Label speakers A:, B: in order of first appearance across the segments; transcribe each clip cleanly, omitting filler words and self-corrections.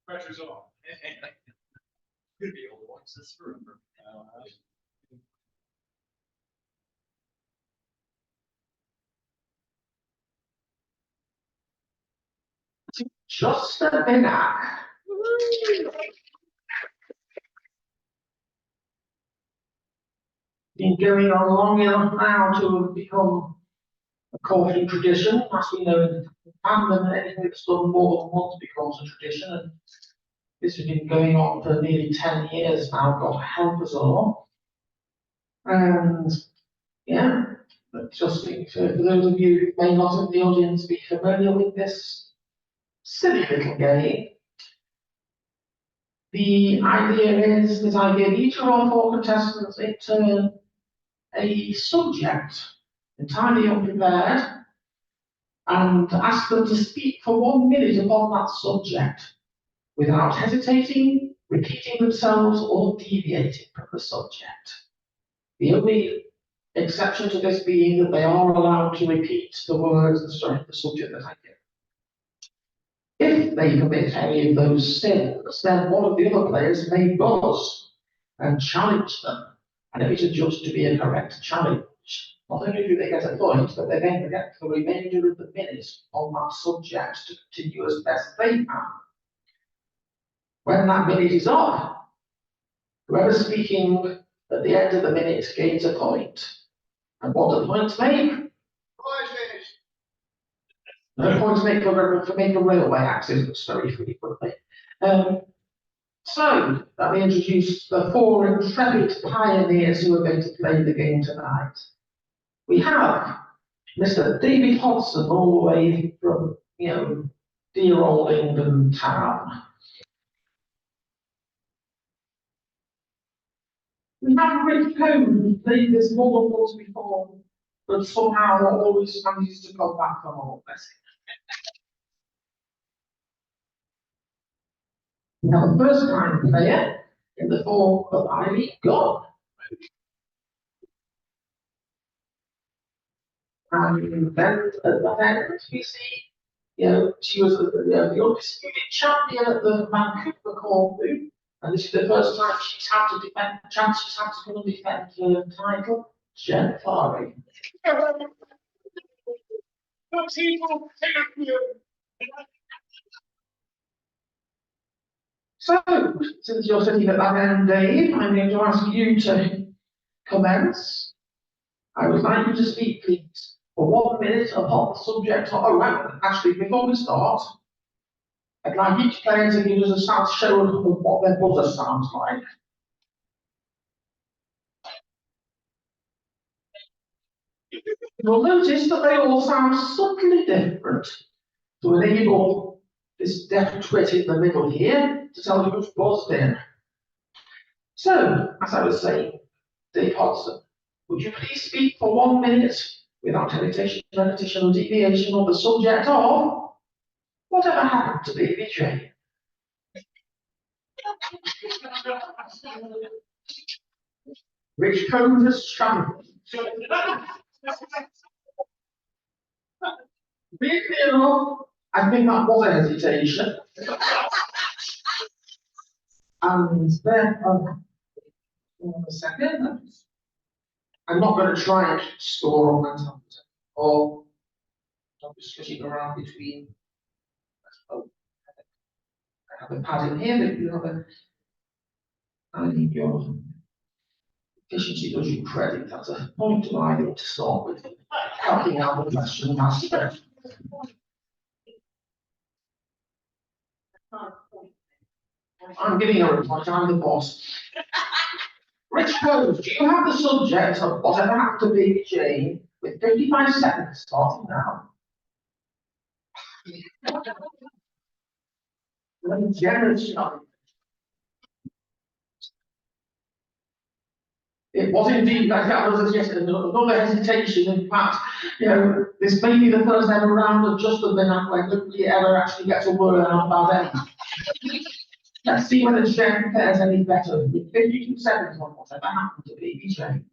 A: Pressure's on. Could be able to watch this forever.
B: Just a Minac. Been going on long enough now to have become a courtly tradition. As we know in tandem, anything that's done more than once becomes a tradition. And this has been going on for nearly 10 years now, God help us all. And yeah, but just for those of you who may not in the audience be familiar with this silly little game, the idea is that I give each of our 4 contestants in turn a subject entirely unprepared and ask them to speak for 1 minute upon that subject without hesitating, repeating themselves, or deviating from the subject. The only exception to this being that they are allowed to repeat the words and the subject that I give. If they commit any of those sins, then one of the other players may buzz and challenge them, and if it's judged to be a correct challenge, not only do they get a point, but they then get the remainder of the minute on that subject to continue as best they can. When that minute is up, whoever's speaking at the end of the minute gains a point. And what do the points make? No points make for making a railway accidents very frequently. So, let me introduce the 4 intrepid pioneers who are going to play the game tonight. We have Mr. David Hodson, all the way from, dear old England town. We have Rick Cohn, who played this more than once before, but somehow always manages to come back from all this. We have a first-time player in the form of Ivy Gunn. And then at that end, we see, she was the undisputed champion at the Vancouver Corfu, and this is the first time she's had to defend the chance she's had to come and defend her title, Jen Farley. So, since you're sitting at that end, Dave, I'm going to ask you to commence. I would like you to speak, please, for 1 minute upon the subject of, actually, before we start, I'd like each player to give us a sound show of what their buzzer sounds like. You'll notice that they all sound subtly different to enable this deaf twit in the middle here to tell you who's buzzed in. So, as I was saying, Dave Hodson, would you please speak for 1 minute without hesitation, repetition, or deviation on the subject of whatever happened to Baby Jane? Rich Cohn has shunned. Be clear enough, I think that was a hesitation. And then, one second, I'm not going to try and score on that time, or I'm just switching around between. Oh, I have a pad in here, but you have a. I need your efficiency does you credit. That's a point to either to start with, helping out the question master. I'm giving her a point, I'm the boss. Rich Combs, do you have the subject of whatever happened to Baby Jane with 55 seconds starting now? Generous shot. It was indeed that was just another hesitation. In fact, this may be the first ever round of just the Minac where nobody ever actually gets a word out about anything. Let's see whether Jen fares any better with 52 seconds on whatever happened to Baby Jane.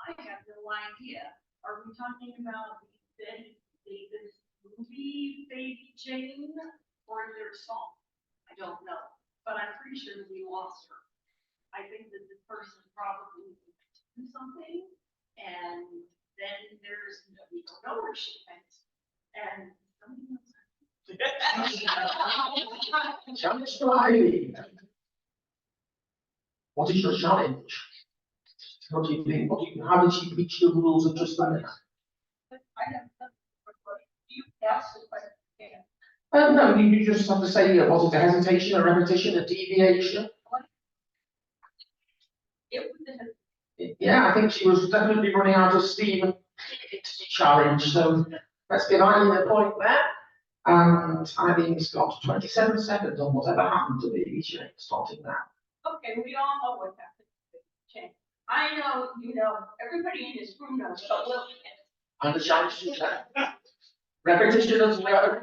C: I have no idea. Are we talking about the Davis movie Baby Jane or is there a song? I don't know, but I'm pretty sure that we lost her. I think that the person probably do something, and then we don't know where she went, and something else.
B: Challenge three. What is your challenge? What do you think? How did she breach the rules of just a minute?
C: I have you asked the question.
B: No, you just have to say, was it a hesitation, a repetition, a deviation?
C: It was
B: Yeah, I think she was definitely running out of steam and into the challenge. So let's give Eileen a point there. And Eileen's got 27 seconds on whatever happened to the Jane starting now.
C: okay, we all know what happened to Jane. I know, you know, everybody in this room knows, but we'll.
B: And the challenge is repetition as well.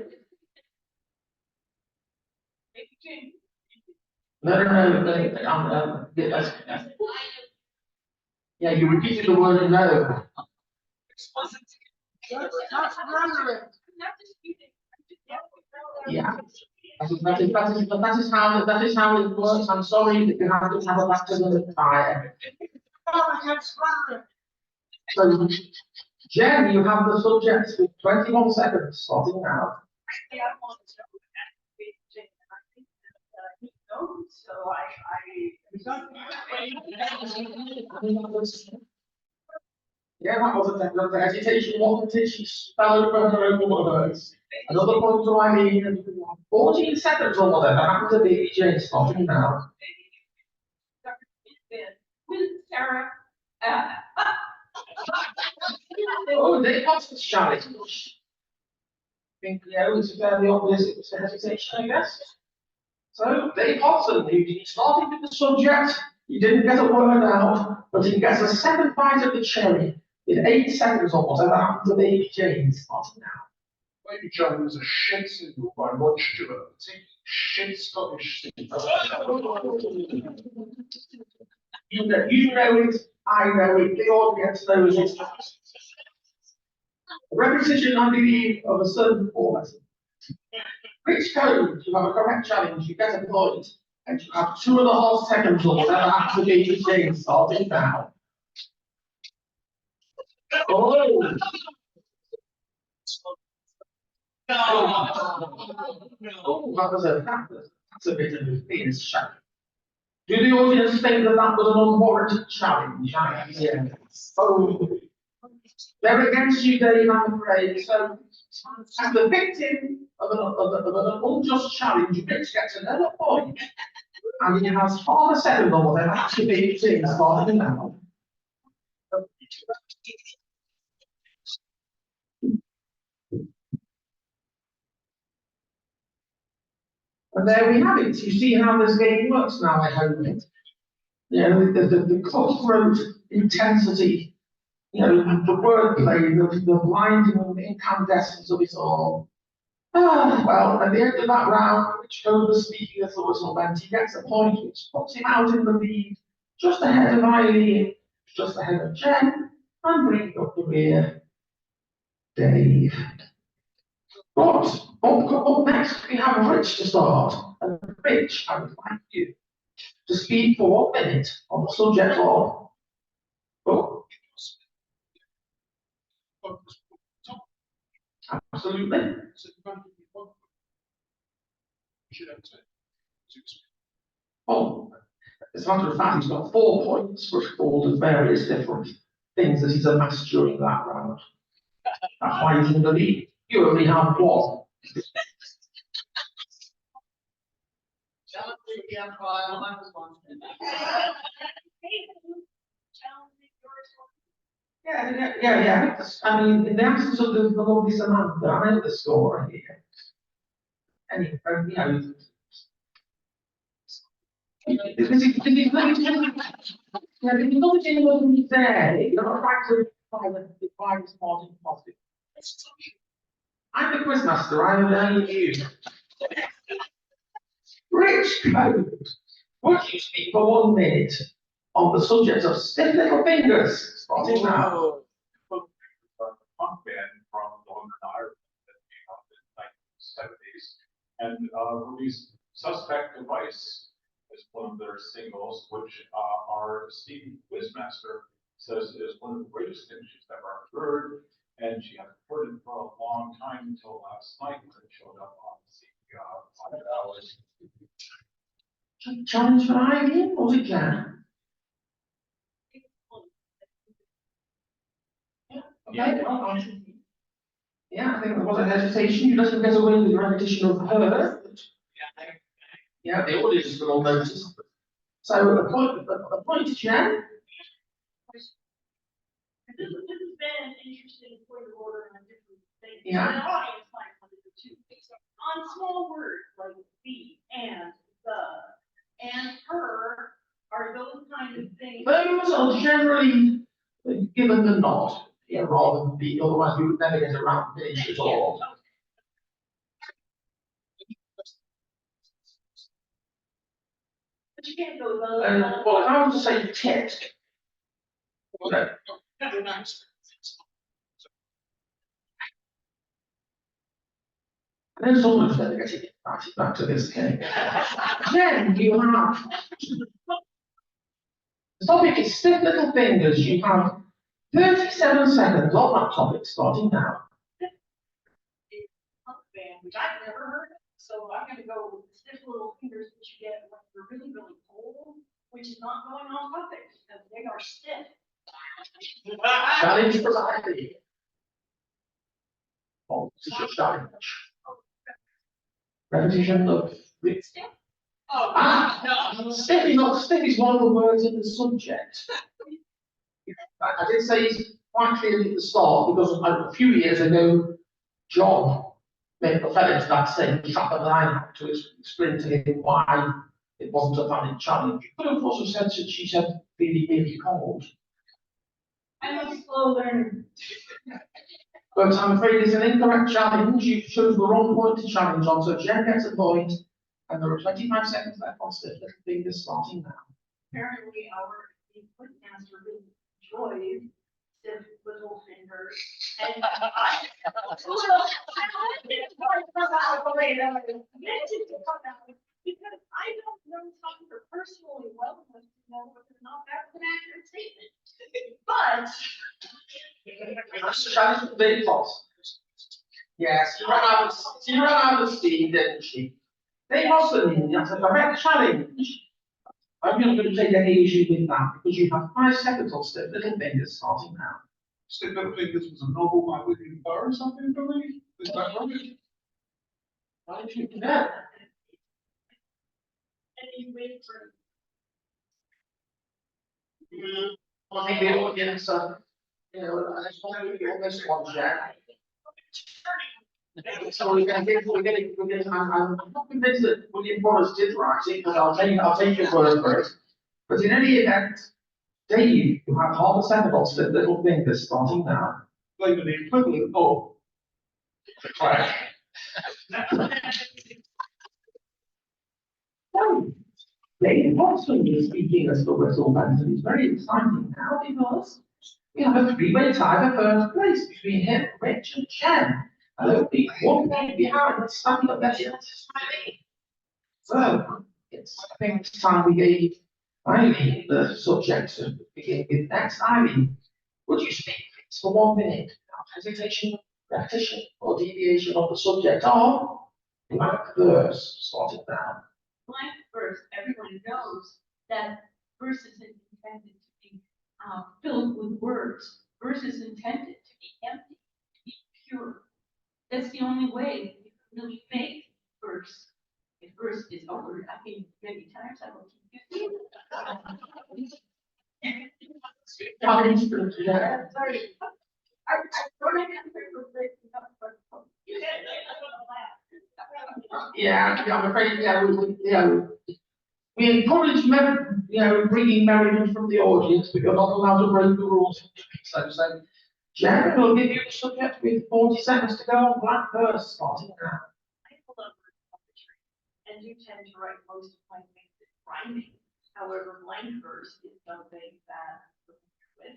C: Jane.
B: No. Yeah, you repeated the word no. Yeah. That is how it works. I'm sorry that you have to have a baptism of fire. So, Jen, you have the subject with 21 seconds starting now.
C: So
B: Yeah, that wasn't the hesitation, wasn't it? She spelled over her own words. Another point to Eileen, 14 seconds or whatever happened to Baby Jane starting now.
C: with Sarah.
B: Oh, they lost the challenge. I think, yeah, it was fairly obvious it was a hesitation, I guess. So, Dave Hodson, he started with the subject, he didn't get a word out, but he gets a second bite of the cherry with 8 seconds or whatever happened to Baby Jane starting now.
D: Baby Jane was a shit single by Rod Stewart. Shit Scottish single.
B: You know it, I know it, the audience knows it. A repetition, I believe, of a certain format. Which code, you have a correct challenge, you get a point, and you have 2.5 seconds or whatever after Baby Jane starting now. Oh! Oh, that's a bit of a famous challenge. Do the audience think that that was an unwarranted challenge? Yeah. Oh. They're against you, Dave, I'm afraid. So, as the victim of an unjust challenge, Rich gets another point. And he has half a second or whatever to be seen starting now. And there we have it. You see how this game works now, I hope. You know, the cutthroat intensity, you know, the wordplay, the blinding incandescence of it all. Well, at the end of that round, which was speaking as the whistle went, he gets a point which puts him out in the lead, just ahead of Eileen, just ahead of Jen, and bringing up the rear, Dave. But up next, we have Rich to start. And Rich, I would like you to speak for 1 minute on the subject of. Oh, absolutely. Oh, as a matter of fact, he's got 4 points for all the various different things that he's amassed during that round. That's why he's in the lead. You only have 1. Yeah. I mean, in the absence of the lovely Samantha, I know the score here. Anyway, you know. Because if you're not genuinely there, you're not trying to find smart and positive. I'm the quizmaster, I'm learning you. Rich Code, would you speak for 1 minute on the subject of stiff little fingers? Starting now.
D: Punk band from Northern Ireland that came up in the 1970s. And released Suspect Device is one of their singles, which our esteemed quizmaster says is one of the greatest things she's ever heard. And she hadn't heard it for a long time until last night when it showed up on the 5 hours.
B: Challenge for Ivy, or was it Jan? Okay, yeah, I think there was a hesitation. You doesn't get away with the repetition of her. Yeah, the audience will all notice. So the point to Jan.
C: This has been an interesting point of order on different things.
B: Yeah.
C: The audience might want to do too. On small words like the and the and her are those kind of things.
B: Those are generally given the nod, yeah, rather than the, otherwise you would never get around the issue at all.
C: But you can't go those.
B: Well, if I was to say text, okay, then someone's going to get it back to this case. Then you have the topic is stiff little fingers. You have 37 seconds on that topic starting now.
C: Punk band, which I've never heard of. So I'm gonna go with the stiff little fingers that you get when you're really, really cold, which is not going on topic because they are stiff.
B: Challenge provided. Oh, this is your challenge. Repetition of
C: Stiff? Oh, no.
B: Stiff is one of the words in the subject. I did say quite clearly at the start because a few years ago, John fell into that same trap and I had to explain to him why it wasn't a valid challenge. But of course, I said that she said really, really cold.
C: I'm a slow learner.
B: But I'm afraid it's an incorrect challenge. You chose the wrong point to challenge on, so Jen gets a point, and there are 25 seconds left on stiff little fingers starting now.
C: Apparently, our input master really enjoys stiff little fingers. And I because I don't know Tucker personally well enough to know whether or not that's an accurate statement. But
B: That's the challenge for big boss. Yes, she ran out of steam, didn't she? They Boston, that's a correct challenge. I'm not going to take any issue with that because you have 5 seconds on stiff little fingers starting now.
D: Stiff Little Fingers was a novel by William Burr or something, I believe. Is that right?
B: Why did you do that?
C: and you wait for
B: I think the audience, I just want to give you this one, Jack. So we're I'm not convinced that William Morris did write it, but I'll take your word for it. But in any event, Dave, you have half a second on stiff little fingers starting now.
D: Like the equivalent of.
B: Right. So, Dave Watson is speaking as the whistle band, and it's very exciting now because we have a 3-way tie for first place between him, Rich, and Chen. And there'll be one game behind, standing up there. So, I think it's time we gave Ivy the subject to begin with next. Ivy, would you speak for 1 minute without hesitation, repetition, or deviation of the subject of blank verse, starting now?
C: blank verse, everyone knows that verse is intended to be filled with words. Verse is intended to be empty, to be pure. That's the only way you can really make verse. If verse is a word, I mean, many times I will keep you. Sorry. I don't have
B: Yeah, I'm afraid, we encourage bringing merriment from the audience, but you're not allowed to break the rules. So, Jen will give you the subject with 40 seconds to go on blank verse, starting now.
C: I love poetry, and you tend to write most of my things in rhyming. However, blank verse is something that I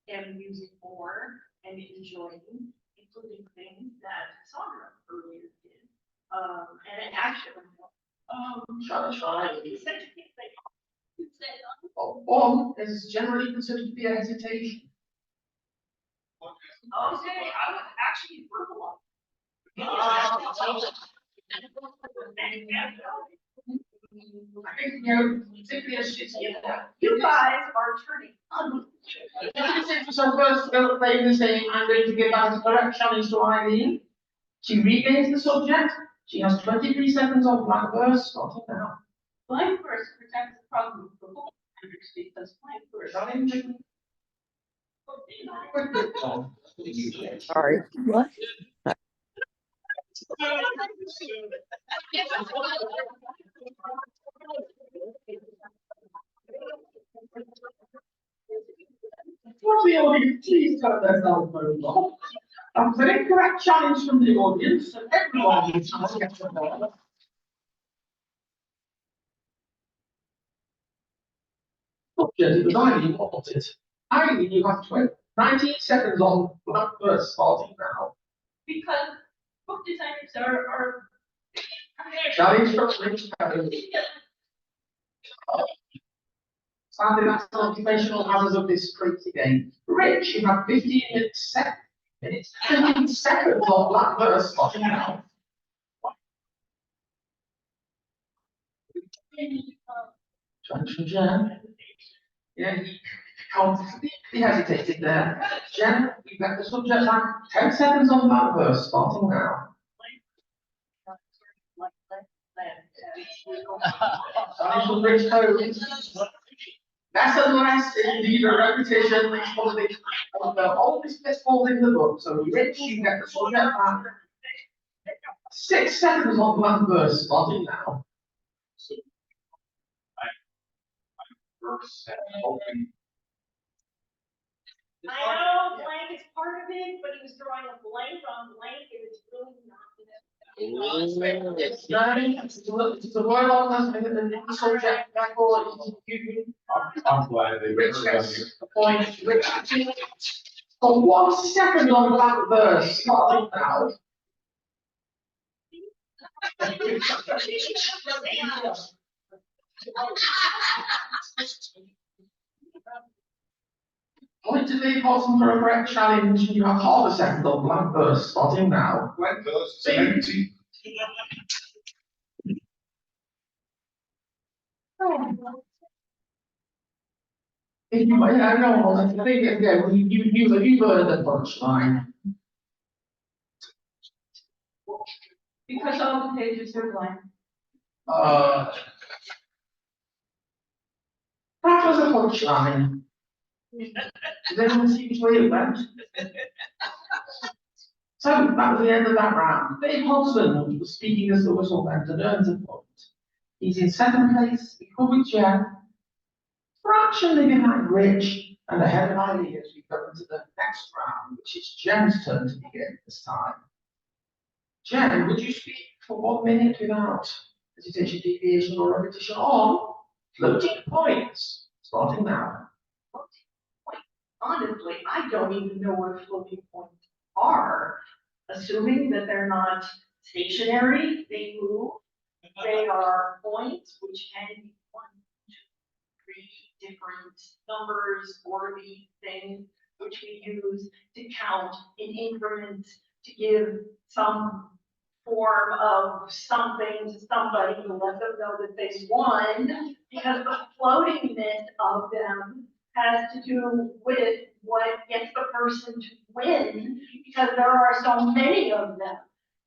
C: am using more and enjoying, including things that Sandra earlier did. And an action.
B: Challenge line.
C: You said you can't say. You said,
B: One is generally considered to be a hesitation.
C: okay, I was actually verbal.
B: I think, you know, particularly as she's here.
C: You guys are turning on.
B: So first, playing the same, I'm going to give back a correct challenge to Eileen. She regains the subject. She has 23 seconds on blank verse, starting now.
C: Blank verse protects the problem from both because blank verse.
B: Challenge.
E: Sorry. What?
B: For the audience, please turn their cell phones off. That's an incorrect challenge from the audience, and everyone needs to get to know. Subject is Eileen wanted. Eileen, you have 19 seconds on blank verse starting now.
C: Because book designers are.
B: Challenge from Rich Perry. Standing National Occupational Hazards of this crazy game. Rich, you have 15 minutes, 15 seconds on blank verse starting now. Challenge from Jen. Yeah, he completely hesitated there. Jen, you got the subject line, 10 seconds on that verse, starting now. Financial Rich Code. Lesson less is indeed a repetition, it's probably all this gets falls in the book, so Rich, you get the subject line. 6 seconds on that verse, starting now.
D: So verse set open.
C: I know blank is part of it, but he was drawing a blank on blank, and it's really not.
B: It's a word on the subject record.
D: I'm glad they.
B: Rich gets the point. Rich, for 1 second on that verse, starting now. Point to the bottom for a correct challenge. You have half a second on blank verse, starting now.
D: Blank verse, 70.
B: If you, I know, I think again, you heard the punchline.
C: Because all the pages are blank.
B: That was a punchline. Does anyone see which way it went? So that was the end of that round. Dave Hodgson was speaking as the whistle went and earns a point. He's in second place, equal with Jen, fractionally behind Rich, and ahead of Eileen as we go into the next round, which is Jen's turn to begin this time. Jen, would you speak for 1 minute without hesitation, deviation, or repetition on floating points? Starting now.
C: Honestly, I don't even know what floating points are, assuming that they're not stationary, they move. They are points which can be 1, 2, 3 different numbers or the things which we use to count in increments to give some form of something to somebody to let them know that they won, because the floatingness of them has to do with what gets the person to win, because there are so many of them.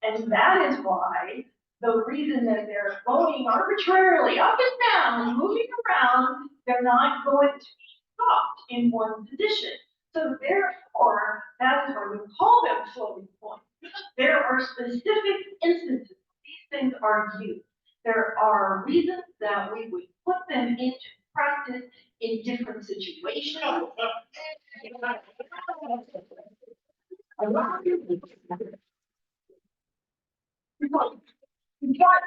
C: And that is why the reason that they're floating arbitrarily up and down and moving around, they're not going to be stopped in one position. So therefore, that is why we call them floating points. There are specific instances these things are used. There are reasons that we would put them into practice in different situations.
B: You got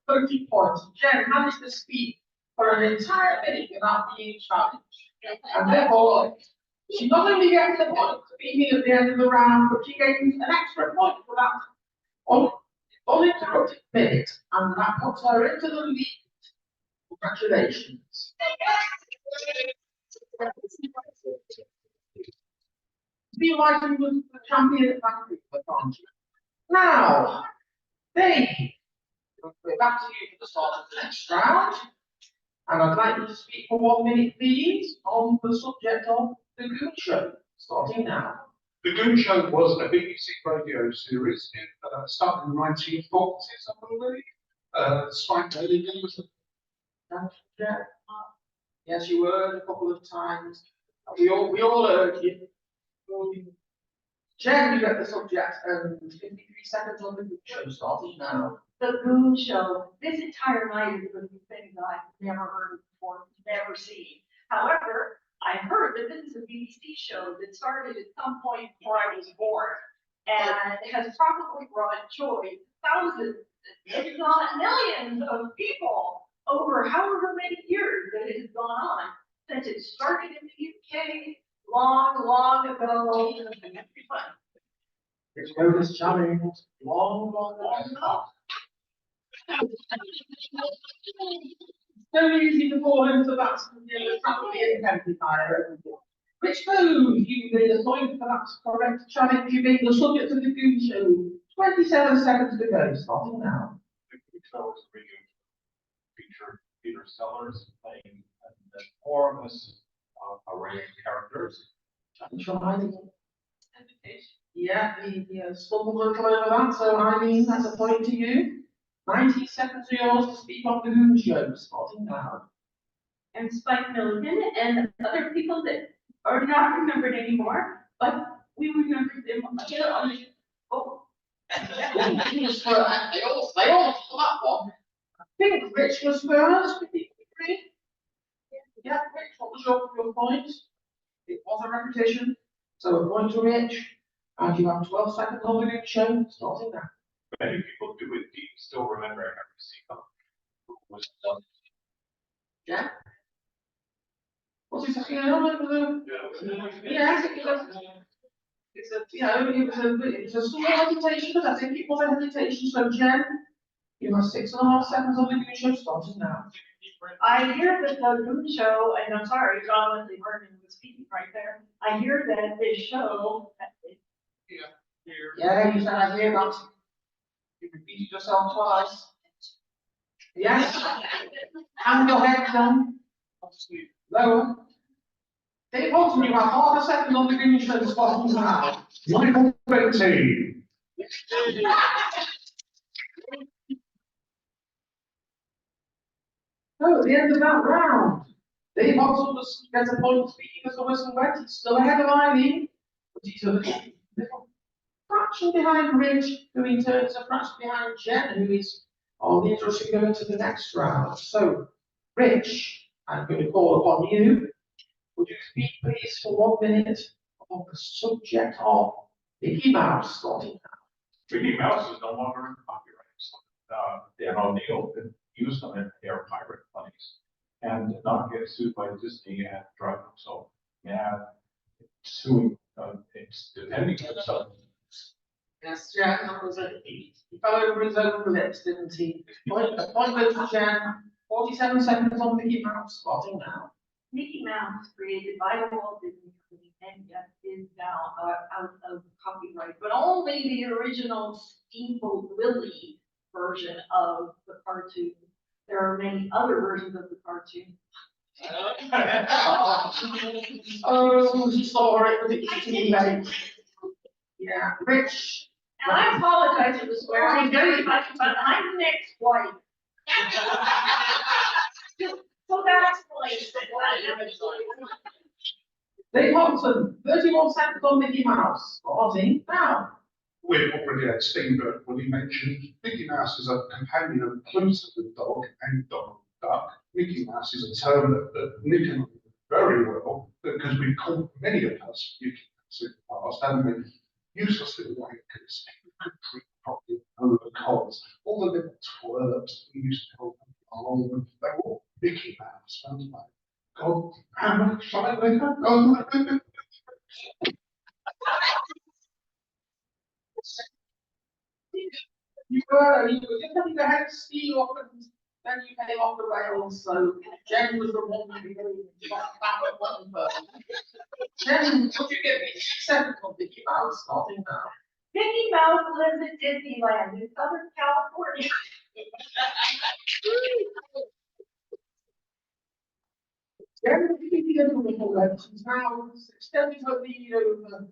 B: 30 points. Jen managed to speak for an entire minute without being challenged. And therefore, she not only gets the point for speaking at the end of the round, but she gains an extra point for that on uninterrupted minute, and that puts her into the lead. Congratulations. Feel like you was the champion at that group, aren't you? Now, Dave, we're back to you for the start of the next round. And I'd like you to speak for 1 minute, please, on the subject of the Goon Show, starting now.
E: The Goon Show was a BBC radio series started in the 1940s, I believe. Spike Milligan was the
B: Yeah. Yes, you heard a couple of times. We all heard you. Jen, you get the subject and 53 seconds on the Goon Show, starting now.
C: The Goon Show, this entire night is going to be things that I've never heard before, never seen. However, I heard that this is a BBC show that started at some point before I was born and has probably brought joy to thousands, if not millions of people over however many years that it has gone on since it started in the UK long, long ago.
B: It's bonus challenge. Long ago. So easy to fall into that identifier. Which food you made a point for that correct challenge? You made the subject of the Goon Show. 27 seconds to go, starting now.
D: The Goon Show is radio featured Peter Sellers playing an enormous array of characters.
B: Yeah, he stumbled a little over that, so I mean, that's a point to you. 90 seconds are yours to speak on the Goon Show, starting now.
C: And Spike Milligan and other people that are not remembered anymore, but we remember them here on the, oh.
B: They all that one. I think Rich was first, 53. Yeah, Rich, what was your point? It was a repetition, so a point to Rich. And you have 12 seconds on the Goon Show, starting now.
D: Many people do indeed still remember every single who was
B: Yeah? What's he saying? I don't remember yes, it's a, you know, it's a small hesitation, but I think it was a hesitation. So, Jen, you have 6.5 seconds on the Goon Show, starting now.
C: I hear that the Goon Show, and I'm sorry, John Wesley Vernon was speaking right there. I hear that this show.
B: Yeah, you said I hear that. You repeated yourself twice. Yes. And your head down. Lower. Dave Hodgson, you have half a second on the Goon Show, starting now.
E: Michael 20.
B: So at the end of that round, Dave Hodgson gets a point speaking as the whistle went. He's still ahead of Eileen, but he's a little fraction behind Rich, who in turn is a fraction behind Jen, who is on the interesting going to the next round. So, Rich, I'm going to call upon you. Would you speak, please, for 1 minute on the subject of Mickey Mouse, starting now?
D: Mickey Mouse is no longer in copyright. So, Dan O'Neill could use them in their pirate plays and not get sued by Disney and drug them. So, yeah, suing, it's defending himself.
B: Yes, Jen, that was it. He fell over his own lips, didn't he? Point goes to Jen. 47 seconds on Mickey Mouse, starting now.
C: Mickey Mouse created by the Walt Disney Company and yet is now out of copyright, but only the original Steamboat Willie version of the cartoon. There are many other versions of the cartoon.
B: Oh, sorry, but it's too late. Yeah, Rich.
C: And I apologize for the swearing very much, but I'm Nick's wife. So that explains it.
B: Dave Hodgson, 31 seconds on Mickey Mouse, starting now.
E: We've already had Steamboat Willie mentioned. Mickey Mouse is a companion of Pluto the dog and Dog Duck. Mickey Mouse is a term that Nick and I know very well because we've called many of us Mickey Mouse in the past, haven't we? Useless little wankers, properly over colls, all the little twerps we used to call them. They were all Mickey Mouse, weren't they? God, how much shall they have? Oh,
B: you were just having the head steam off and then you came off the rails, so Jen was the one who really got back at one first. Jen, would you give me 6 seconds on Mickey Mouse starting now?
C: Mickey Mouse lives in Disneyland in Southern California.
B: Jen, if you give me the legends now, extending her lead over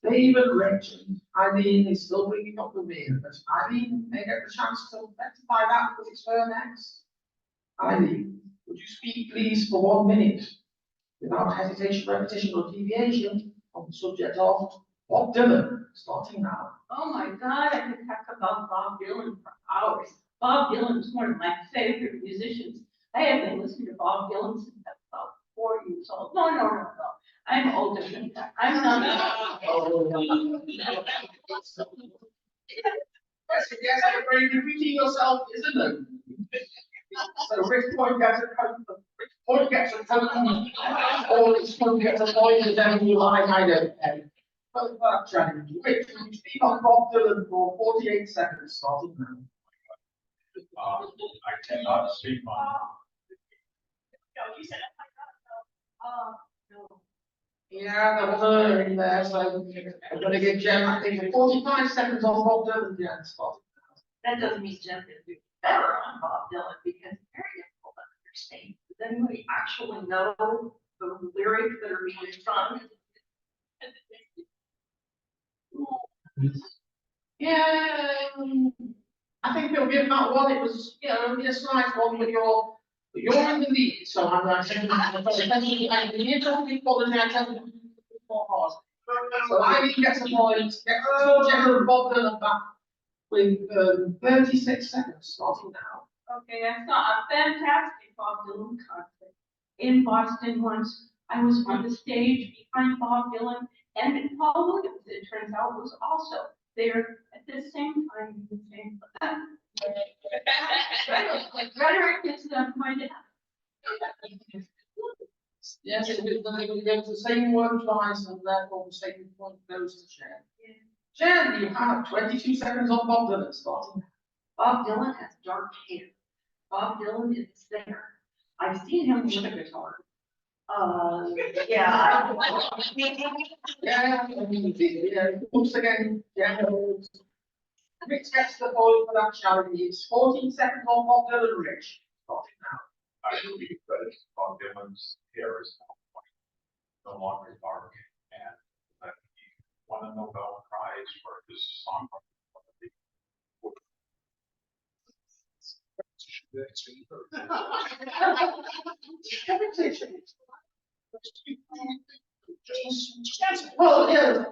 B: David Rich and Eileen is still bringing up the rear, but Eileen may get the chance to rectify that because it's her next. Eileen, would you speak please for 1 minute without hesitation, repetition or deviation on the subject of Bob Dylan, starting now.
C: Oh my God, I could talk about Bob Dylan for hours. Bob Dylan's one of my favorite musicians. I have been listening to Bob Dylan since I was about 4 years old. No. I'm older than that. I'm not.
B: Yes, I'm afraid repeating yourself is a no. So which point gets a token, which point gets a token, or which point gets a point, and then you like, I don't know. But that challenge, which you speak on Bob Dylan for 48 seconds, starting now.
D: I cannot speak on.
C: No, you said it like that, no.
B: Yeah, there was a in there, so I'm gonna give Jen, I think, 45 seconds on Bob Dylan, yeah, starting now.
C: That doesn't mean Jen can do better on Bob Dylan because it's very difficult to understand. Does anybody actually know the lyrics that are being sung?
B: Yeah, I think we'll give that one. It was, only a slight one, but you're in the lead. So I'm going to take So Eileen gets a point. Gets the general Bob Dylan back with 36 seconds starting now.
C: Okay, I saw a fantastic Bob Dylan concert in Boston once. I was on the stage behind Bob Dylan, and Paul Williams, it turns out, was also there at the same time in the same place. Rhetoric is my dad.
B: Yes, it goes the same word twice, and therefore the same point goes to Jen. Jen, you have 22 seconds on Bob Dylan starting.
C: Bob Dylan has dark hair. Bob Dylan is a singer. I've seen him with a guitar. Yeah.
B: Once again, Rich gets the point for that challenge. It's 14 seconds on Bob Dylan, Rich. Starting now.
D: I believe that Bob Dylan's hair is no longer dark, and that he won a Nobel Prize for his song.
B: Well, yeah,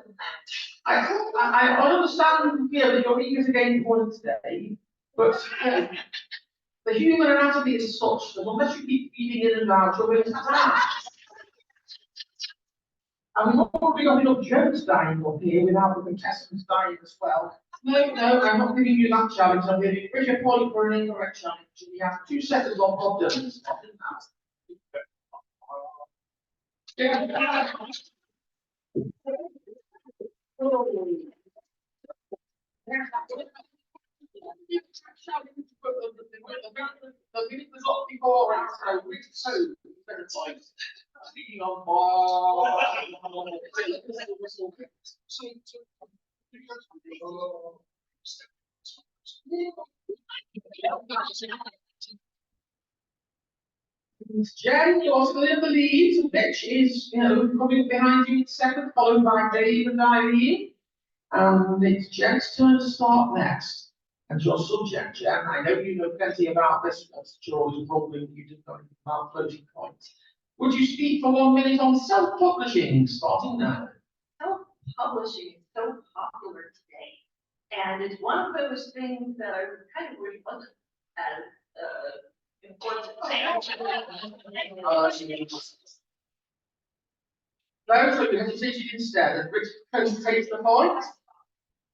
B: I understand, that you're eager to gain points today, but the human anatomy is such that unless you keep feeding in and out, you're going to die. And we've already got enough jokes dying up here without the contestants dying as well. No, I'm not giving you that challenge. I'm giving Rich a point for an incorrect challenge. And he has 2 seconds on Bob Dylan. The minute was up before, so Rich 2. Speaking on Bob. Jen, you're still in the lead. Mitch is, coming behind you in second, followed by Dave and Eileen. And it's Jen's turn to start next. And your subject, Jen, I know you know plenty about this, but you're always rumbling, you didn't know anything about floating points. Would you speak for 1 minute on self-publishing, starting now?
C: Self-publishing is so popular today. And it's one of those things that I kind of wish wasn't as important.
B: No, so you have to teach it instead, and Rich takes the point.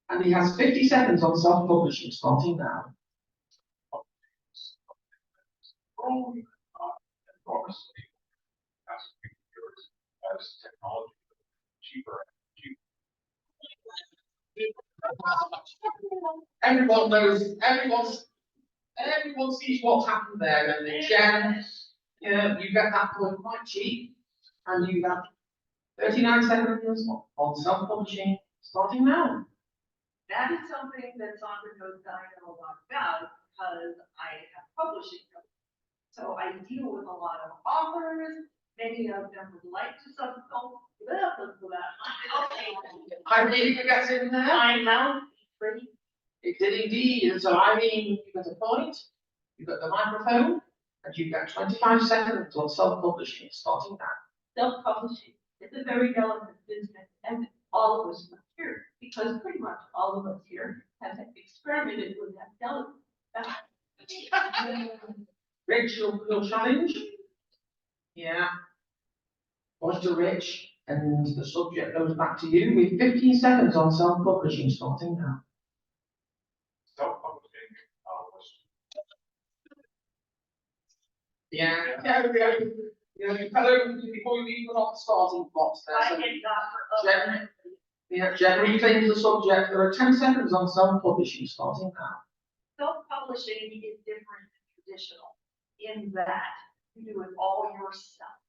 B: And he has 50 seconds on self-publishing, starting now.
D: Enormously past few years as technology cheaper and cheaper.
B: Everyone knows, everyone sees what's happened there, and then Jen, you get that point quite cheap, and you have 39 seconds on self-publishing, starting now.
C: That is something that's on the notes that I know a lot about because I have publishing companies. So I deal with a lot of authors, many of them would like to
B: I really get in there.
C: I know, pretty
B: It did indeed, and so I mean, you got a point, you got the microphone, and you get 25 seconds on self-publishing, starting now.
C: self-publishing. It's a very delicate business, and all of us are here, because pretty much all of us here have experimented with that delicate.
B: Rich, your challenge? Yeah. Points to Rich, and the subject goes back to you with 15 seconds on self-publishing, starting now.
D: Self-publishing, was
B: Yeah, you tell them before you even off the starting blocks there.
C: I
B: So
C: had got for other.
B: generally claims the subject. There are 10 seconds on self-publishing, starting now.
C: Self-publishing is different than traditional in that you do it all yourself.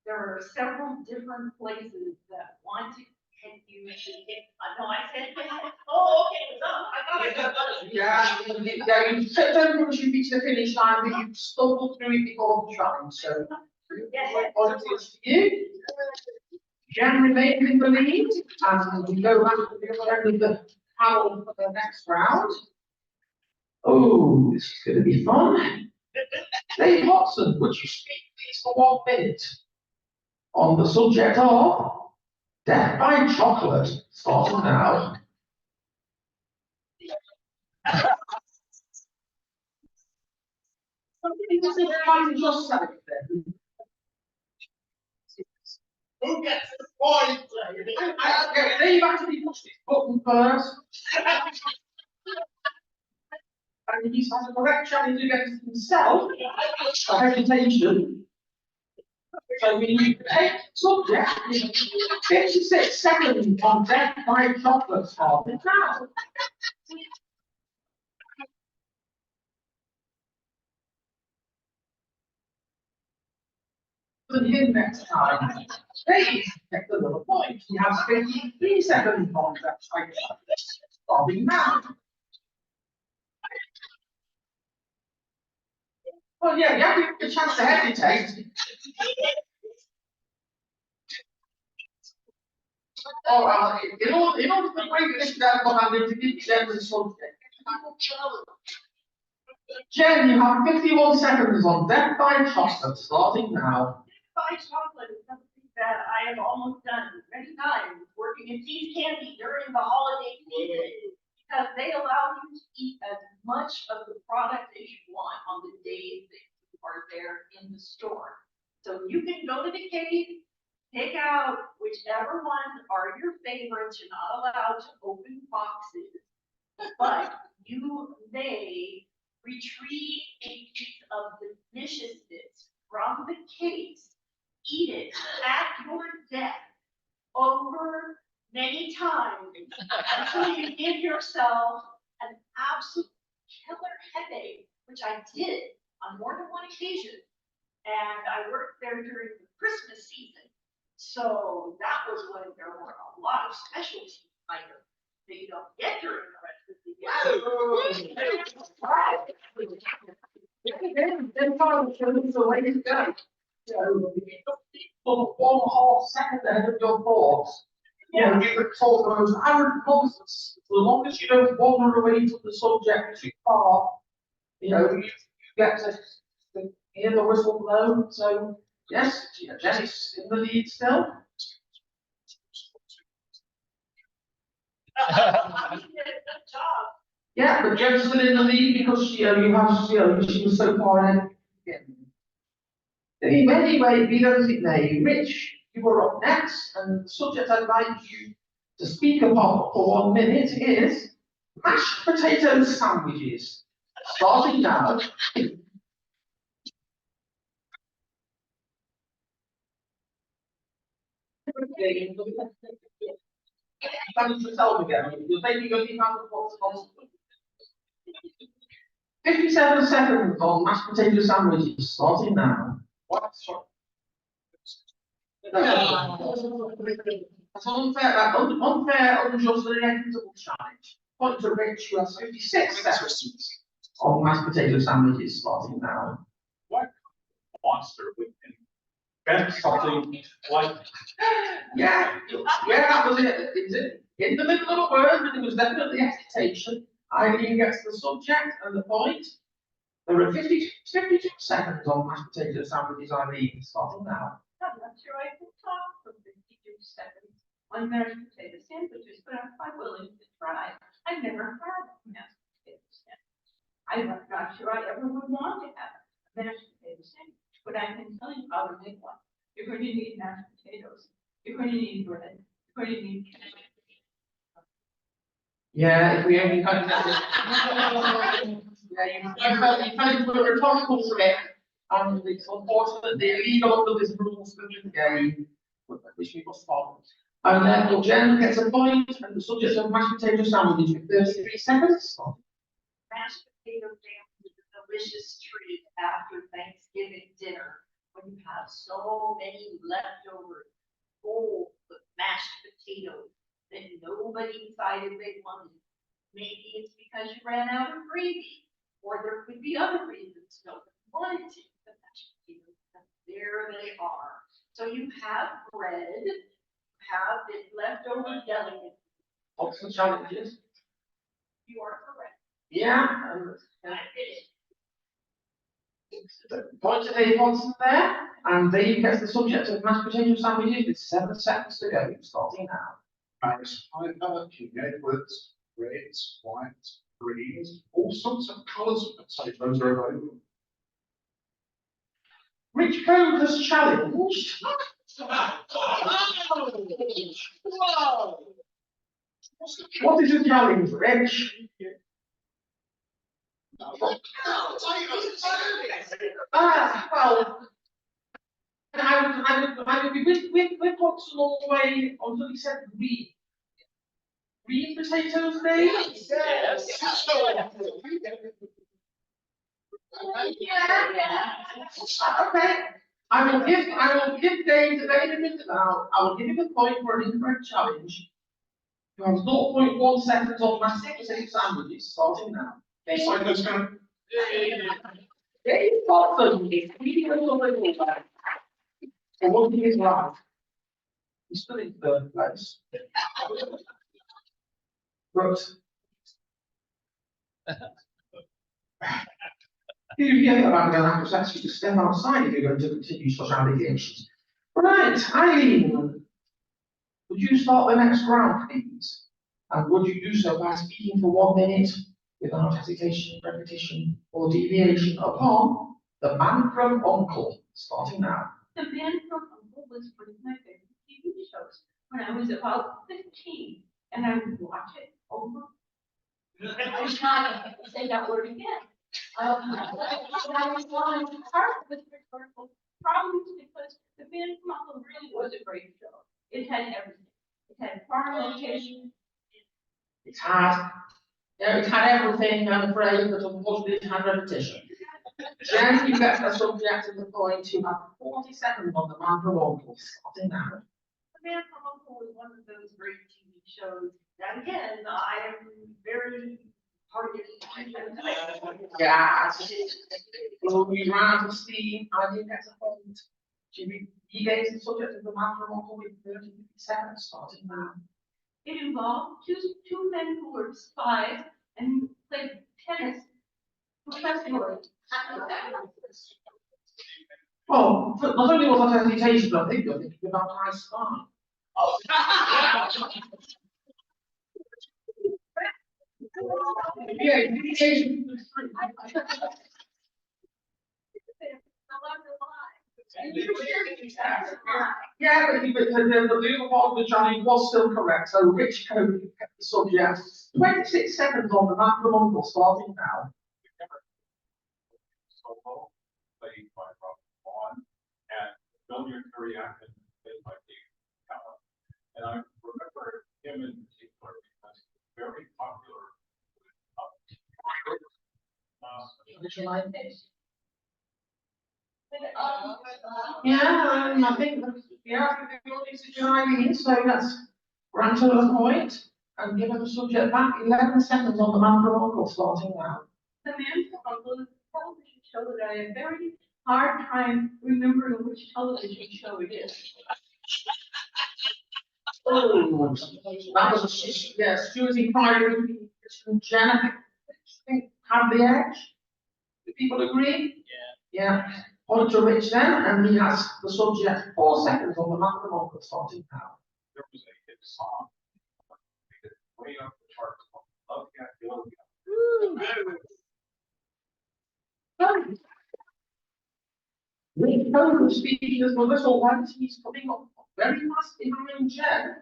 C: There are several different places that want to get you to get, I know I said, oh, okay, so I got it.
B: Yeah, you don't rush you reach the finish line, but you stumbled through it before the trying, so.
C: Yes.
B: Apologies to you. Jen remains in the lead, and we go back to the other end of the panel for the next round. Oh, this is going to be fun. Dave Watson, would you speak please for 1 minute on the subject of death by chocolate, starting now. Just say it then.
A: Who gets the point?
B: Dave actually pushed his button first. And he's had a correct challenge against himself for hesitation. So we need to take subject 56 seconds on death by chocolate, starting now. Than him next time. Dave gets another point. He has 53 seconds on death by chocolate, starting now. Well, yeah, you have a chance to hesitate. Oh, well, in order to break this down, what I'm going to give Jen the subject. Jen, you have 51 seconds on death by chocolate, starting now.
C: Buy chocolate is something that I have almost done many times, working in Teas Candy during the holiday season. Because they allow you to eat as much of the product as you want on the days that you are there in the store. So you can go to the cave, pick out whichever ones are your favorites. You're not allowed to open boxes, but you may retrieve a piece of the deliciousness from the case, eat it at your death over many times until you give yourself an absolute killer headache, which I did on more than one occasion. And I worked there during the Christmas season. So that was when there were a lot of specialty items that you don't get during the rest of the year.
B: Then final shows the way to go. So, for 1.5 seconds ahead of your thoughts. Yeah, you could talk the most arrogant nonsense. As long as you don't wander away from the subject too far, you get to hear the whistle blow. So, yes, Jenny's in the lead still.
C: You did a good job.
B: Yeah, but Jen's still in the lead because she was so far ahead. Anyway, be that as it may, Rich, you were up next, and the subject I'd like you to speak about for 1 minute is mashed potato sandwiches. Starting now. Thanks yourself again, you're taking your leave out of what's possible. 57 seconds on mashed potato sandwiches, starting now.
D: What? Sorry.
B: That's unfair, unjust, and inequitable challenge. Point to Rich, who has 56 seconds on mashed potato sandwiches, starting now.
D: What monster would invent something like
B: Yeah, that was it. It was in the middle of a word, but it was definitely hesitation. Eileen gets the subject and the point. There are 52 seconds on mashed potato sandwiches, Eileen, starting now.
C: I'm not sure I can talk for 52 seconds on mashed potato sandwiches, but I'm quite willing to try. I've never had a mashed potato sandwich. I'm not sure I ever would want to have a mashed potato sandwich, but I can tell you how to make one. You're going to need mashed potatoes. You're going to need bread. You're going to need.
B: Yeah, if we only had that. Yeah, you kind of put a rhetorical threat, and it's unfortunately illegal under this rules of the game, which we must follow. And therefore Jen gets a point, and the subject of mashed potato sandwiches with 33 seconds.
C: Mashed potato sandwich is a delicious treat after Thanksgiving dinner when you have so many leftover bowls of mashed potatoes that nobody decided they wanted. Maybe it's because you ran out of gravy, or there could be other reasons nobody wanted to eat the mashed potatoes, but there they are. So you have bread, you have the leftover deli.
B: Lots of challenges.
C: You are correct.
B: Yeah,
C: I did it.
B: point to Dave Watson there, and Dave gets the subject of mashed potato sandwiches with 7 seconds to go, starting now.
E: Paris fibre, King Edwards, reds, whites, greens, all sorts of colours of potatoes are available.
B: Rich Code has challenged. What is the challenge, Rich? Well, I would be with Watson all the way until he said green. Green potatoes, Dave?
A: Yes.
B: Okay. I will give Dave the benefit of the doubt. I will give him a point for an incorrect challenge. You have 0.1 seconds on mashed potato sandwiches, starting now.
E: So that's going to
B: Dave Watson is really a little bit back. For what he is right. He's still in third place. But you get that I'm going to have to ask you to step outside if you're going to continue such allegations. Right, Eileen, would you start the next round, please? And would you do so by speaking for 1 minute without hesitation, repetition, or deviation upon the Man from Uncle, starting now?
C: The Man from Uncle was one of my favorite TV shows when I was about 15, and I would watch it over. I was trying to say that word again. I was trying to start with rhetorical problems because the Man from Uncle really was a great show. It had everything. It had farm location.
B: It's hard. Yeah, it's had everything, I'm afraid, but unfortunately it had repetition. Jen, you get a subject of the point. You have 40 seconds on the Man from Uncle, starting now.
C: The Man from Uncle was one of those great TV shows that again, I am very targeted.
B: Yeah. Well, we ran out of steam. I didn't get a point. Jimmy, he gave the subject of the Man from Uncle with 30 seconds, starting now.
C: It involved two men who were spies and played tennis professionally.
B: Well, not only was that hesitation, but I think you're thinking about I Spy. Yeah, hesitation. Yeah, but the legal part of the challenge was still correct, so Rich Code kept the subject. 26 seconds on the Man from Uncle, starting now.
D: Solo, played by Robert Vaughn, and Bill Teriyaki, played by Dave Callan. And I remember him in particular because he's very popular.
B: Yeah, I think, yeah, the audience is joining, so let's run to the point and give us the subject back. 11 seconds on the man from Uncle starting now.
C: The man from Uncle is a television show that I have very hard time remembering which television show it is.
B: Oh, that was, yes, Susie Pryor and Jenna, I think, have the edge. Do people agree? Yeah. On to Rich then, and he has the subject 4 seconds on the man from Uncle starting now.
D: There was a hit song. Way up the charts. Love Got Bill.
B: Rick Cohen speaking as the little one, he's coming up very fast behind Jen.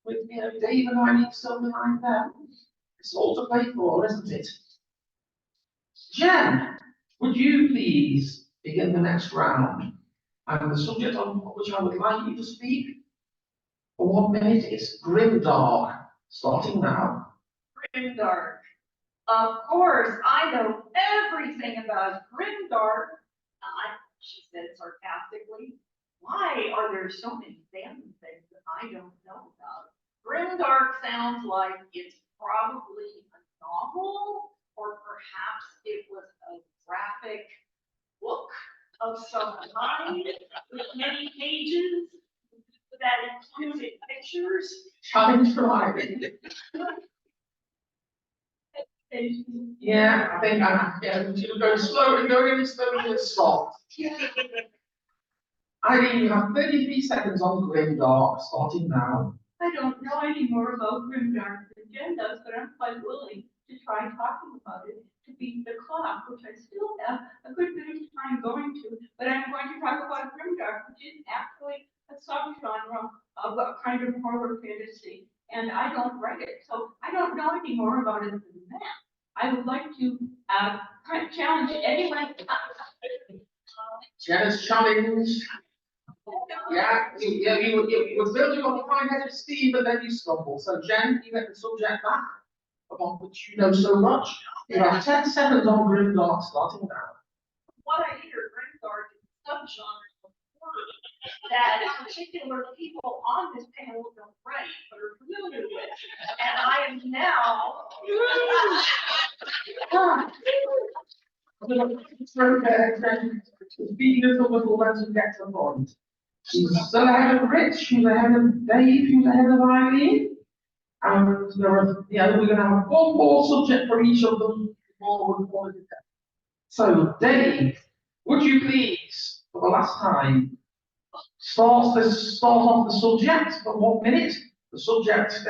B: With, you know, Dave and I need some behind them. It's all to play for, isn't it? Jen, would you please begin the next round? And the subject on which I would like you to speak for 1 minute is grimdark, starting now.
C: Grimdark. Of course, I know everything about Grimdark. She said sarcastically. Why are there so many family things that I don't know about? Grimdark sounds like it's probably a novel, or perhaps it was a graphic book of some kind with many pages that included pictures.
B: Challenge for Ivy. Yeah, I think you're going slow and going really slowly and stop. Eileen, you have 33 seconds on grimdark, starting now.
C: I don't know any more about Grimdark than Jen does, but I'm quite willing to try talking about it to beat the clock, which I still have a good bit of time going to. But I'm going to talk about Grimdark, which is actually a subgenre of a kind of horror fantasy, and I don't write it, so I don't know any more about it than that. I would like to kind of challenge anyone.
B: Jenna's challenge. Yeah, you were building on the high-headed Steve, but then you stumble. So Jen, you get the subject back, about which you know so much. You have 10 seconds on grimdark, starting now.
C: What I hear Grimdark is a subgenre of horror that particular people on this panel don't write, but are familiar with. And I am now.
B: Speaking of the little legend gets the point. She's still ahead of Rich, she's ahead of Dave, she's ahead of Eileen. And there are, we're going to have one more subject for each of them before we call it a day. So, Dave, would you please, for the last time, start off the subject for 1 minute? The subject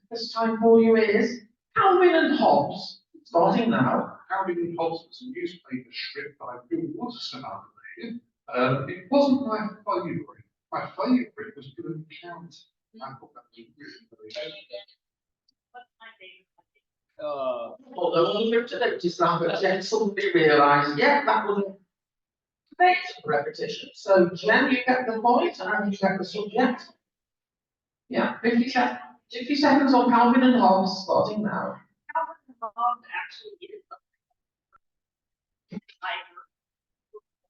B: this time for you is Calvin and Hobbes, starting now.
E: Calvin and Hobbes was a newspaper strip by Bill Watterson, I believe. It wasn't my favourite. My favourite was Bloom County. I thought that was really very
C: What's my favorite?
B: Although on the to notice that, but Jen suddenly realised, yeah, that was a bit repetition. So Jen, you get the point, and you get the subject. Yeah, 50 seconds on Calvin and Hobbes, starting now.
C: Calvin and Hobbes actually is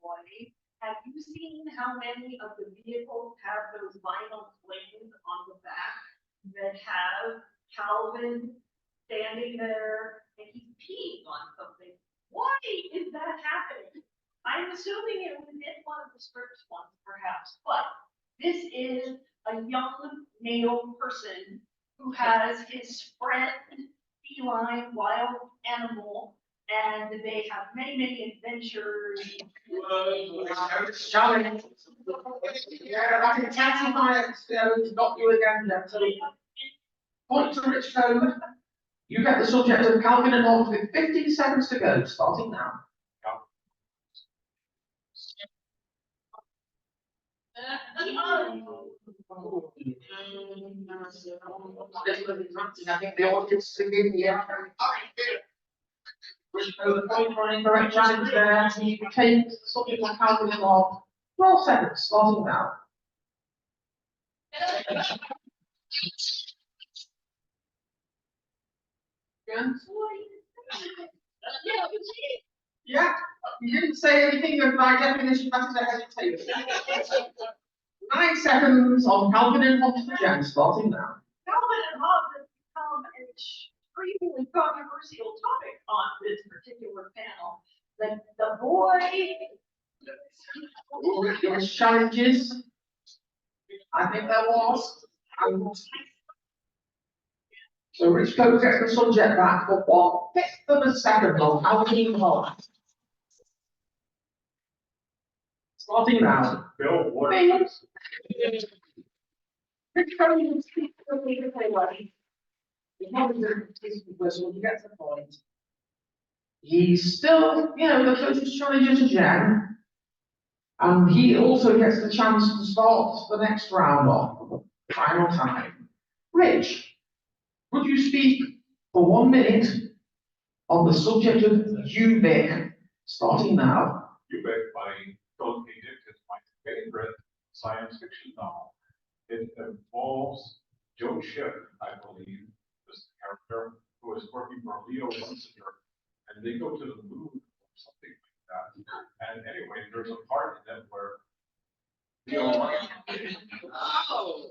C: boy. Have you seen how many of the vehicles have those vinyl flames on the back that have Calvin standing there and he's peeing on something? Why is that happening? I'm assuming it was in one of the scripts once, perhaps, but this is a young male person who has his friend, feline, wild animal, and they have many, many adventures.
B: Challenge. Yeah, that intensifies, not you again, then. So, point to Rich Code. You get the subject of Calvin and Hobbes with 15 seconds to go, starting now. I think the audience is in the air. Rich Code, the point for an incorrect challenge there. You take the subject of Calvin and Hobbes. 12 seconds, starting now. Yeah. Yeah, you didn't say anything of my definition, that is a hesitation. 9 seconds on Calvin and Hobbes for Jen, starting now.
C: Calvin and Hobbes has become an extremely controversial topic on this particular panel. The boy.
B: There was challenges. I think there was. So Rich Coe gets the subject back for 1/5 of a second on Calvin and Hobbes. Starting now.
D: Bill, what?
B: Rich Coe, you speak to me to say what? He probably didn't whistle, he gets the point. He's still, the closest challenger to Jen. And he also gets the chance to start the next round off, the final time. Rich, would you speak for 1 minute on the subject of Ubik, starting now?
D: Ubik by Philip K. Dick is my favorite science fiction novel. It involves Joe Schiff, I believe, this character who is working for Leo Hunsinger, and they go to the moon or something like that. And anyway, there's a part in it where Leo.
B: Oh.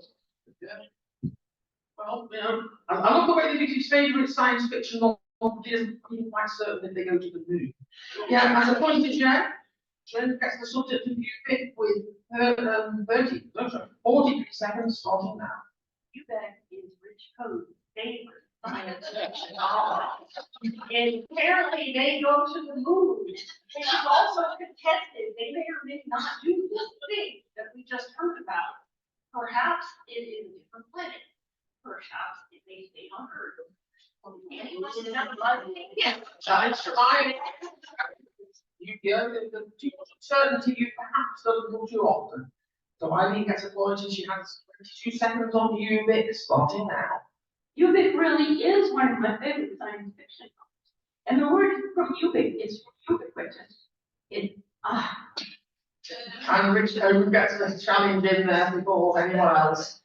B: Well, I love the way they pick his favourite science fiction novel, but he isn't quite certain if they go to the moon. Yeah, as a point to Jen gets the subject of Ubik with 43 seconds starting now.
C: Ubik is Rich Coe's favorite science fiction novel. And apparently they go to the moon. It is also contested. They may or may not do this thing that we just heard about. Perhaps it is a different planet. Perhaps it may stay on Earth.
B: Challenge survived. The too much uncertainty you perhaps done a little too often. So Eileen gets a point and she has 22 seconds on Ubik, starting now.
C: Ubik really is one of my favorite science fiction novels. And the word from Ubik is ubiquitous.
B: And Rich Coe gets the challenge in there before anyone else.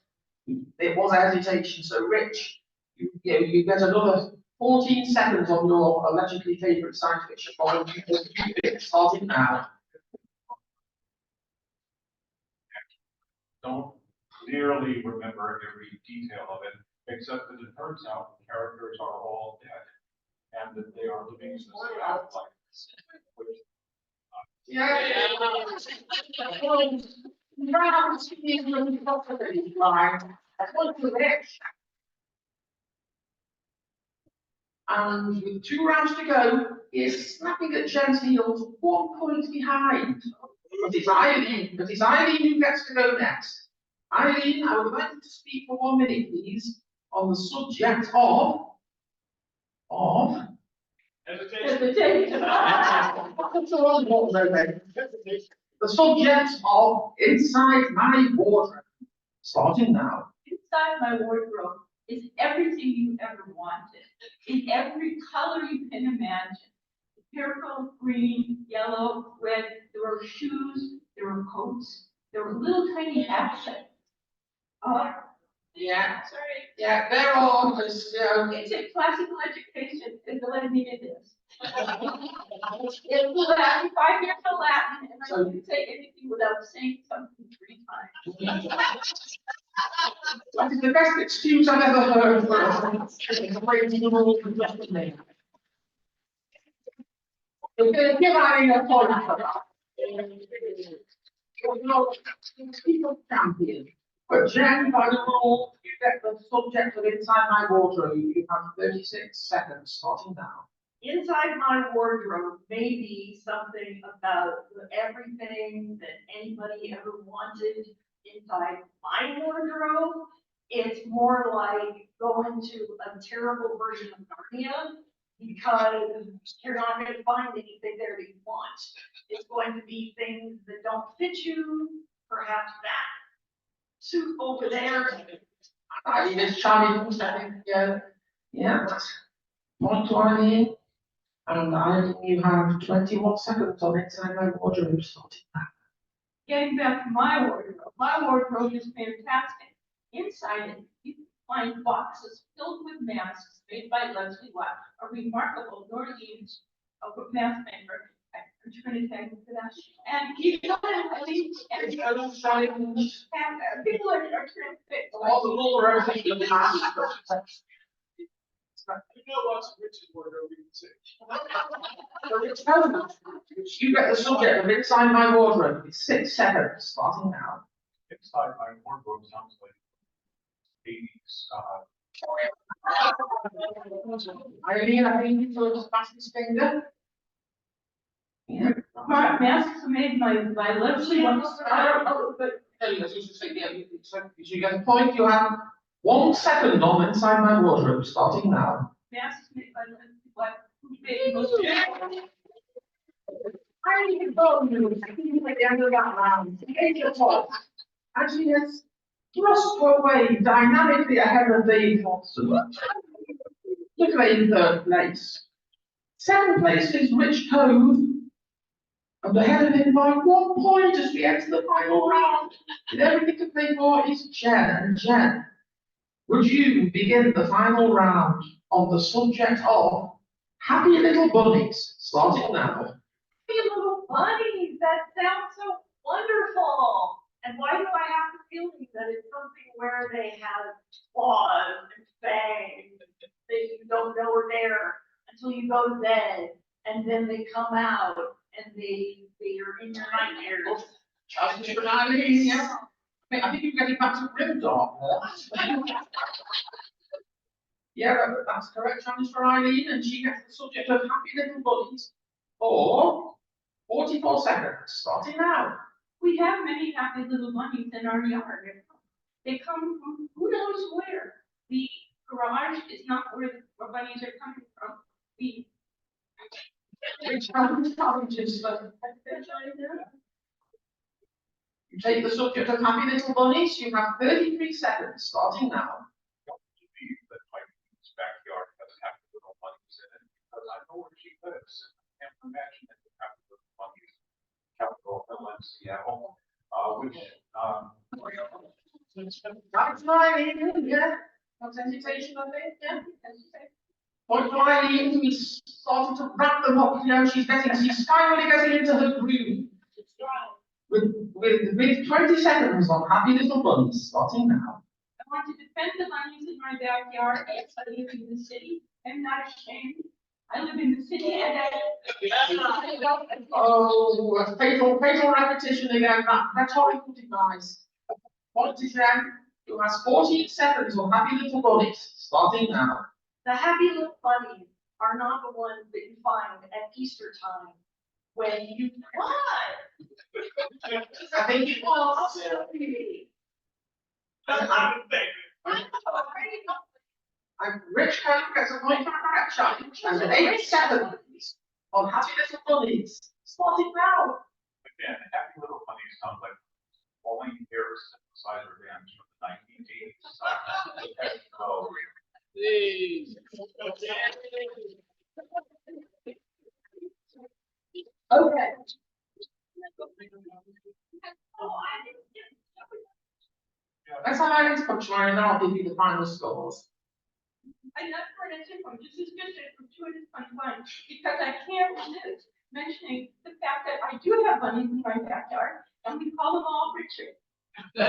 B: It was a hesitation, so Rich, you get another 14 seconds on your allegedly favourite science fiction novel, starting now.
D: Don't clearly remember every detail of it, except that it turns out the characters are all dead, and that they are living in this afterlife, which
B: And with 2 rounds to go, he is snapping at Jen's heels, 1 point behind. But it's Eileen who gets to go next. Eileen, I would like you to speak for 1 minute, please, on the subject of
C: Hesitation.
B: the subject of Inside My Wardrobe, starting now.
C: Inside my wardrobe is everything you ever wanted, in every color you can imagine. Purple, green, yellow, red. There were shoes, there were coats, there were little tiny accents.
B: Yeah, they're all just,
C: It's a classical education, is the way needed this. It will have 5 years of Latin, and I didn't say anything without saying something 3 times.
B: that is the best excuse I've ever heard for breaking the rules of destiny. We're going to give Eileen a point for that. People champion. But Jen, by the rule, you get the subject of Inside My Wardrobe. You have 36 seconds starting now.
C: Inside my wardrobe may be something about everything that anybody ever wanted inside my wardrobe. It's more like going to a terrible version of Narnia, because you're not going to find anything there that you want. It's going to be things that don't fit you, perhaps that suit over there.
B: Eileen is challenged, I think, yeah. Point to Eileen. And Eileen, you have 21 seconds on Inside My Wardrobe starting now.
C: Getting back to my wardrobe is fantastic. Inside it, you can find boxes filled with masks made by Leslie Watt, a remarkable Norwegian mask maker. I'm trying to tag for that. And keep going, please. And people are trying to fit.
B: All the rule or everything you have.
D: You know what's Rich's word over you say.
B: You get the subject of inside my wardrobe. It's 6 seconds, starting now.
D: Inside my wardrobe sounds like 80s,
B: Irene, you sort of pass this finger. Yeah.
C: Masks are made by Leslie Watt.
B: So you get a point. You have 1 second on inside my wardrobe, starting now.
C: Masks made by Leslie Watt. Who made most of
B: I don't even know you. I think you at the end of that round. Take your top. And she has thrust her way dynamically ahead of Dave Watson to claim 3rd place. 2nd place is Rich Cove. And ahead of him by 1 point as we enter the final round. And everything to play for is Jen. And Jen, would you begin the final round on the subject of Happy Little Bunnies, starting now?
C: Happy little bunnies, that sounds so wonderful. And why do I have the feeling that it's something where they have claws and fangs that you don't know are there until you go to bed, and then they come out and they're in your nightmares.
B: Just for Eileen, yeah. I think you're getting back to Grimdark there. Yeah, that's correct challenge for Eileen, and she gets the subject of Happy Little Bunnies for 44 seconds, starting now.
C: We have many happy little bunnies in our yard. They come from who knows where. The garage is not where the bunnies are coming from. The
B: Which challenges them. You take the subject of Happy Little Bunnies, you have 33 seconds, starting now.
D: don't believe that my backyard has happy little bunnies in it, because I know where she lives. I can't imagine that the happy little bunnies, capital L in Seattle, which,
B: That's Eileen, yeah. That's hesitation, I think, yeah. Point for Eileen, who is starting to wrap them up, you know, she's finally getting into her groove. With 20 seconds on Happy Little Bunnies, starting now.
C: I want to defend the bunnies in my backyard. Yes, I live in the city. I'm not ashamed. I live in the city and
B: Oh, a fatal repetition again, that rhetorical device. Point to Jen, who has 14 seconds on Happy Little Bunnies, starting now.
C: the happy little bunnies are not the ones that you find at Easter time when you what?
B: I think it was. And Rich Cohen gets a point for a correct challenge, and 8 seconds on Happy Little Bunnies, starting now.
D: again, happy little bunnies sound like falling hair synthesizer bands from the 1980s. So,
B: Okay.
C: Oh, I didn't get.
B: Let's have Irene's punchline, and I'll give you the final scores.
C: I never heard a tip from just as good from 221 because I can't resist mentioning the fact that I do have bunnies in my backyard and we call them all Richard.
B: There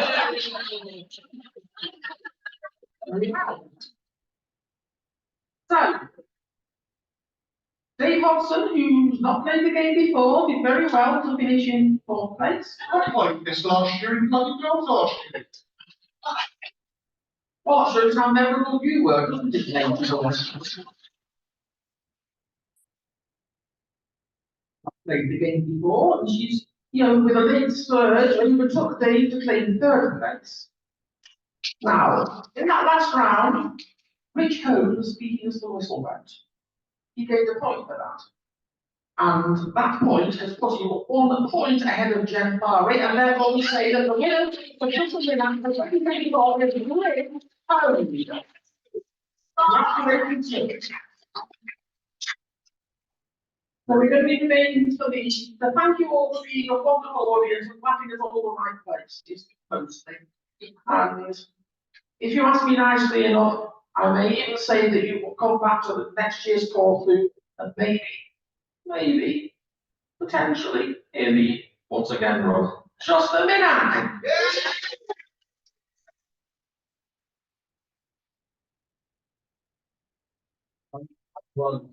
B: we have it. So, Dave Hodgson, who's not played the game before, did very well to finish in 4th place.
E: I played this last year in bloody golf last year.
B: Well, that shows how memorable you were, doesn't it, Dave? Played the game before, and she's, you know, with a late spurge, overtook Dave to claim 3rd place. Now, in that last round, Rich Cohen was speaking as the whistle went. He gave the point for that. And that point has put you 1 point ahead of Jen Barry, and therefore we say that the winner for Little Minac for 2024 is Rich Cohen. Congratulations, Rich. So we're going to be remaining for the thank you all for being a wonderful audience and clapping us all the right places, mostly. And if you ask me nicely enough, I may even say that you will come back to the next year's call through and maybe, potentially, hear me once again, Rob. Just a minute.
A: Well.